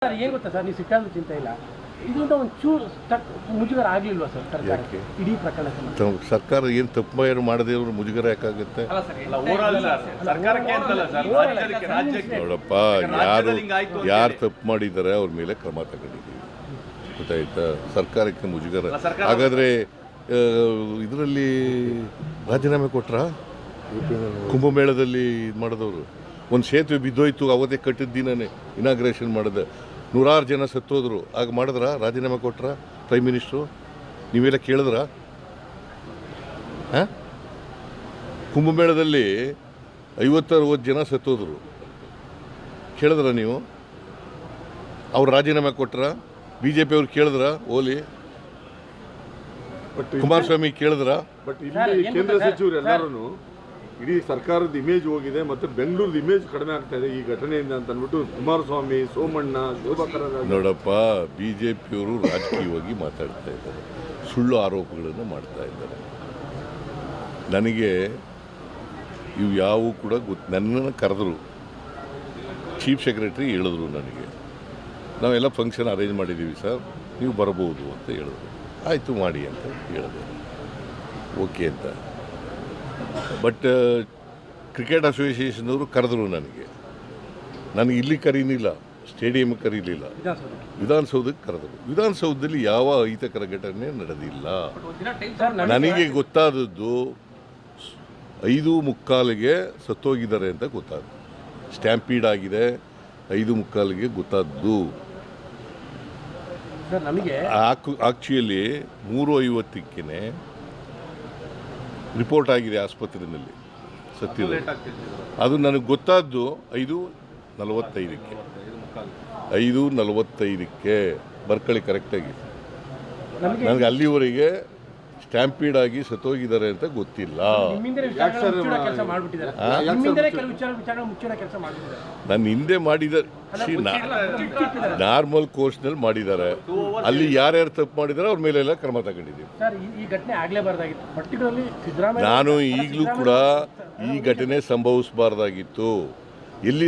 Sir ಏನು ಗೊತ್ತಾ sir, ನೀವು ಸಿಕ್ಕಾದ್ರೂ ಚಿಂತೆ ಇಲ್ಲ, ಇದರಿಂದ ಒಂದು ಚೂರು ಮುಜುಗರ ಆಗಲಿಲ್ವಾ ಸರ್ ಸರ್ಕಾರಕ್ಕೆ ಇಡೀ ಪ್ರಕರಣ? ಸರ್ಕಾರ ಏನು ತಪ್ಪು ಮಾಡದೇ ಮುಜುಗರ ಯಾಕಾಗುತ್ತೆ? ನೋಡಪ್ಪ, ಯಾರು ತಪ್ಪು ಮಾಡಿದ್ದಾರೆ ಅವ್ರ ಮೇಲೆ ಕ್ರಮ ತಗೊಂಡಿದ್ದೀವಿ, ಗೊತ್ತಾಯ್ತಾ? ಸರ್ಕಾರಕ್ಕೆ ಮುಜುಗರ. ಹಾಗಾದರೆ ಇದರಲ್ಲಿ ರಾಜೀನಾಮೆ ಕೊಟ್ರಾ? ಕುಂಭಮೇಳದಲ್ಲಿ ಇದು ಮಾಡಿದವರು ಒಂದು ಸೇತುವೆ ಬಿದ್ದೋಯ್ತು, ಅವತ್ತೇ ಕಟ್ಟಿದ ದಿನನೇ ಇನಾಗ್ರೇಷನ್ ಮಾಡಿದೆ, 100 ಜನ ಸತ್ತೋದ್ರು. ಆಗ ಮಾಡಿದ್ರ? ರಾಜೀನಾಮೆ ಕೊಟ್ರ ಪ್ರೈಮ್ ಮಿನಿಸ್ಟ್ರು? ನೀವೆಲ್ಲ ಕೇಳಿದ್ರ? ಹಾಂ, ಕುಂಭಮೇಳದಲ್ಲಿ 50-60 ಜನ ಸತ್ತೋದ್ರು, ಕೇಳಿದ್ರ ನೀವು? ಅವ್ರು ರಾಜೀನಾಮೆ ಕೊಟ್ರ? BJP ಅವ್ರು ಕೇಳಿದ್ರ? ಓಲಿ ಕುಮಾರಸ್ವಾಮಿ ಕೇಳಿದ್ರ? ಬಟ್ ಇಲ್ಲಿ ಕೇಂದ್ರ ಸಚಿವರು ಎಲ್ಲರೂ ಇಡೀ ಸರ್ಕಾರದ ಇಮೇಜ್ ಹೋಗಿದೆ, ಮತ್ತು ಬೆಂಗಳೂರದ ಇಮೇಜ್ ಕಡಿಮೆ ಆಗ್ತಾ ಇದೆ ಈ ಘಟನೆಯಿಂದ ಅಂತ ಅಂದ್ಬಿಟ್ಟು ಕುಮಾರಸ್ವಾಮಿ, ಸೋಮಣ್ಣ, ಶೋಭಾ ಕರಂದ್ಲಾಜೆ. ನೋಡಪ್ಪ, BJPಯವರು ರಾಜಕೀಯವಾಗಿ ಮಾತಾಡ್ತಾ ಇದ್ದಾರೆ, ಸುಳ್ಳು ಆರೋಪಗಳನ್ನು ಮಾಡ್ತಾ ಇದ್ದಾರೆ. ನನಗೆ ಇವು ಯಾವುವು ಕೂಡ ನನ್ನನ್ನು ಕರೆದ್ರು, ಚೀಫ್ ಸೆಕ್ರೆಟರಿ ಹೇಳಿದ್ರು ನನಗೆ, ನಾವೆಲ್ಲ ಫಂಕ್ಷನ್ ಅರೇಂಜ್ ಮಾಡಿದ್ದೀವಿ ಸರ್, ನೀವು ಬರ್ಬೋದು ಅಂತ ಹೇಳಿದ್ರು. ಆಯಿತು ಮಾಡಿ ಅಂತ ಹೇಳಿದೆ, ಓಕೆ ಅಂತ. ಬಟ್ ಕ್ರಿಕೆಟ್ ಅಸೋಸಿಯೇಷನವರು ಕರೆದ್ರು ನನಗೆ ಇಲ್ಲಿ ಕರೀನಿಲ್ಲ, ಸ್ಟೇಡಿಯಂ ಕರೀಲಿಲ್ಲ, ವಿಧಾನಸೌಧಕ್ಕೆ ಕರೆದರು. ವಿಧಾನಸೌಧದಲ್ಲಿ ಯಾವ ಅಹಿತಕರ ಘಟನೆ ನಡೆದಿಲ್ಲ. ನನಗೆ ಗೊತ್ತಾದದ್ದು 5:45ಗೆ ಸತ್ತೋಗಿದ್ದಾರೆ ಅಂತ ಗೊತ್ತಾದ, ಸ್ಟ್ಯಾಂಪೀಡ್ ಆಗಿದೆ 5:45ಗೆ ಗೊತ್ತಾದ್ದು. ಆಕ್ಚುಲಿ 3:50ಕ್ಕೆ ರಿಪೋರ್ಟ್ ಆಗಿದೆ ಆಸ್ಪತ್ರೆಯಲ್ಲಿ ಸತ್ತಿದೆ. ಅದು ನನಗೆ ಗೊತ್ತಾದ್ದು 5:45ಕ್ಕೆ. 5:45ಕ್ಕೆ ಬರ್ಕಳಿ ಕರೆಕ್ಟಾಗಿ. ನನಗೆ ಅಲ್ಲಿವರೆಗೆ ಸ್ಟ್ಯಾಂಪೀಡ್ ಆಗಿ ಸತ್ತೋಗಿದ್ದಾರೆ ಅಂತ ಗೊತ್ತಿಲ್ಲ. ನನ್ನ ಹಿಂದೆ ಮಾಡಿದ್ದಾರೆ, ನಾರ್ಮಲ್ ಕೋರ್ಸ್ನಲ್ಲಿ ಮಾಡಿದ್ದಾರೆ. ಅಲ್ಲಿ ಯಾರ್ಯಾರು ತಪ್ಪು ಮಾಡಿದ್ದಾರೆ ಅವ್ರ ಮೇಲೆಲ್ಲ ಕ್ರಮ ತಗೊಂಡಿದ್ದೀವಿ. ನಾನು ಈಗಲೂ ಕೂಡ ಈ ಘಟನೆ ಸಂಭವಿಸಬಾರ್ದಾಗಿತ್ತು. ಎಲ್ಲಿ